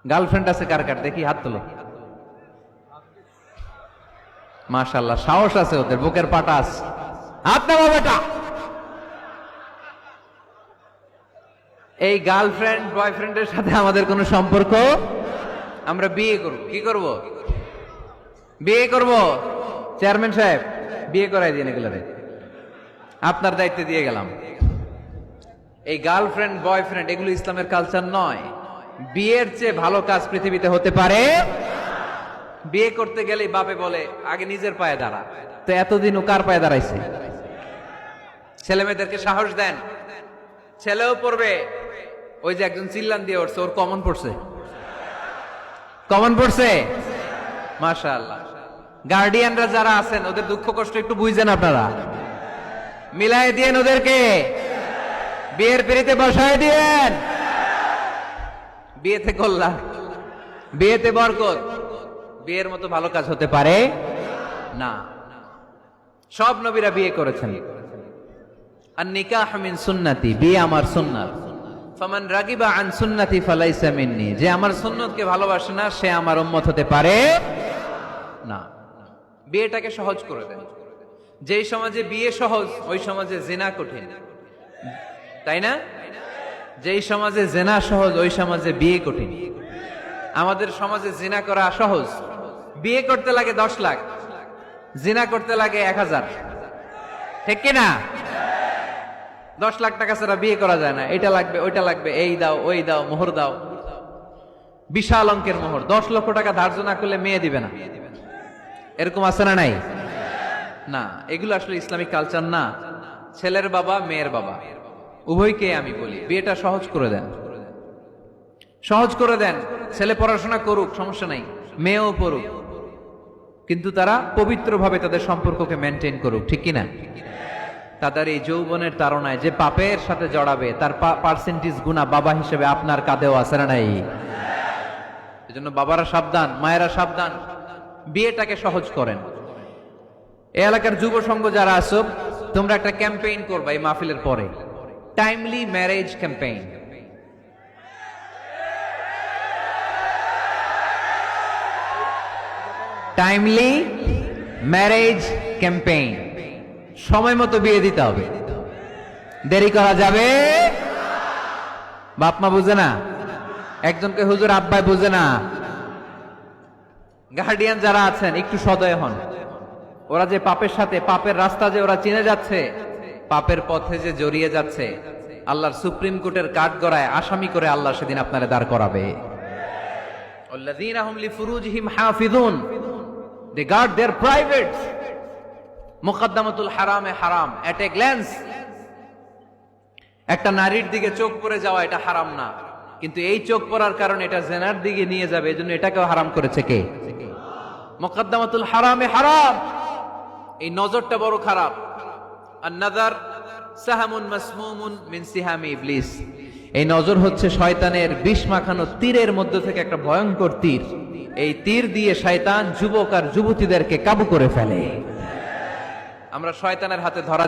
Girlfriend আছে কার কার দেখি হাত তোলো। মাশাআল্লাহ, সাহস আছে ওদের, বুকের পাটা আছে। হাত নামা বেটা। এই গার্লফ্রেন্ড বয়ফ্রেন্ডের সাথে আমাদের কোনো সম্পর্ক, আমরা বিয়ে করব। কি করব? বিয়ে করব। চেয়ারম্যান সাহেব বিয়ে করাই দিন এগুলোরে, আপনার দায়িত্বে দিয়ে গেলাম। এই গার্লফ্রেন্ড বয়ফ্রেন্ড এগুলো ইসলামের কালচার নয়। বিয়ের চেয়ে ভালো কাজ পৃথিবীতে হতে পারে। বিয়ে করতে গেলেই বাপে বলে আগে নিজের পায়ে দাঁড়া। তো এতদিন ও কার পায়ে দাঁড়াইছে? ছেলে মেয়েদেরকে সাহস দেন, ছেলেও পড়বে। ওই যে একজন চিল্লান দিয়ে উঠছে, ওর কমন পড়ছে। কমন পড়ছে, মাশাআল্লাহ। গার্ডিয়ানরা যারা আছেন ওদের দুঃখ কষ্ট একটু বুঝছেন আপনারা, মিলাই দিয়েন ওদেরকে, বিয়ের পিড়িতে বসায় দিয়েন। বিয়েতে কল্যাণ, বিয়েতে বরকত। বিয়ের মতো ভালো কাজ হতে পারে না। সব নবীরা বিয়ে করেছেন। আর নিকাহ মিন সুন্নতি, বিয়ে আমার সুন্নাত। ফামান রাগিবা আন সুন্নতি ফালাইসা মিন্নি, যে আমার সুন্নতকে ভালোবাসে না সে আমার উম্মত হতে পারে না। বিয়েটাকে সহজ করে দেন। যেই সমাজে বিয়ে সহজ ওই সমাজে জিনা কঠিন, তাই না? যেই সমাজে জিনা সহজ ওই সমাজে বিয়ে কঠিন। আমাদের সমাজে জিনা করা সহজ, বিয়ে করতে লাগে 10 লাখ, জিনা করতে লাগে 1000। ঠিক কিনা? 10 লাখ টাকা ছাড়া বিয়ে করা যায় না। এটা লাগবে, ওইটা লাগবে, এই দাও, ওই দাও, মোহর দাও, বিশাল অঙ্কের মোহর। 10 লক্ষ টাকা ধার্য না করলে মেয়ে দিবে না। এরকম আছে না নাই? না, এগুলো আসলে ইসলামিক কালচার না। ছেলের বাবা মেয়ের বাবা উভয়কে আমি বলি বিয়েটা সহজ করে দেন, সহজ করে দেন। ছেলে পড়াশোনা করুক, সমস্যা নাই, মেয়েও পড়ুক, কিন্তু তারা পবিত্রভাবে তাদের সম্পর্ককে মেনটেন করুক। ঠিক কিনা? তাদের এই যৌবনের তাড়নায় যে পাপের সাথে জড়াবে তার পার্সেন্টেজ গুণা বাবা হিসেবে আপনার কাঁধেও আছে না নাই? এজন্য বাবারা সাবধান, মায়েরা সাবধান, বিয়েটাকে সহজ করেন। এই এলাকার যুব সংঘ যারা আছো, তোমরা একটা ক্যাম্পেইন করবা এই মাহফিলের পরে, timely marriage campaign. Timely marriage campaign. সময় মতো বিয়ে দিতে হবে, দেরি করা যাবে। বাপ মা বুঝে না, একজনকে হুজুর আব্বাই বুঝে না। গার্ডিয়ান যারা আছেন একটু সদয় হন। ওরা যে পাপের সাথে, পাপের রাস্তা যে ওরা চিনে যাচ্ছে, পাপের পথে যে জড়িয়ে যাচ্ছে, আল্লাহর সুপ্রিম কোর্টের কাঠগড়ায় আসামি করে আল্লাহ সেদিন আপনারে দাঁড় করাবে। আল্লাযীনা হুম লিফুরুজিহিম হাফিজুন, দে গার্ড देयर প্রাইভেটস। মুকদ্দামাতুল হারামে হারাম, এট এ গ্ল্যান্স। একটা নারীর দিকে চোখ পড়ে যাওয়া এটা হারাম না, কিন্তু এই চোখ পড়ার কারণে এটা জেনার দিকে নিয়ে যাবে, এজন্য এটাকেও হারাম করেছে কে? মুকদ্দামাতুল হারামে হারাম। এই নজরটা বড় খারাপ। আন-নাযার সাহামুন মাসমুমুন মিন সিহামি ইবলিস। এই নজর হচ্ছে শয়তানের বিষ মাখানো তীরের মধ্যে থেকে একটা ভয়ঙ্কর তীর। এই তীর দিয়ে শয়তান যুবক আর যুবতীদেরকে কাবু করে ফেলে। আমরা শয়তানের হাতে ধরা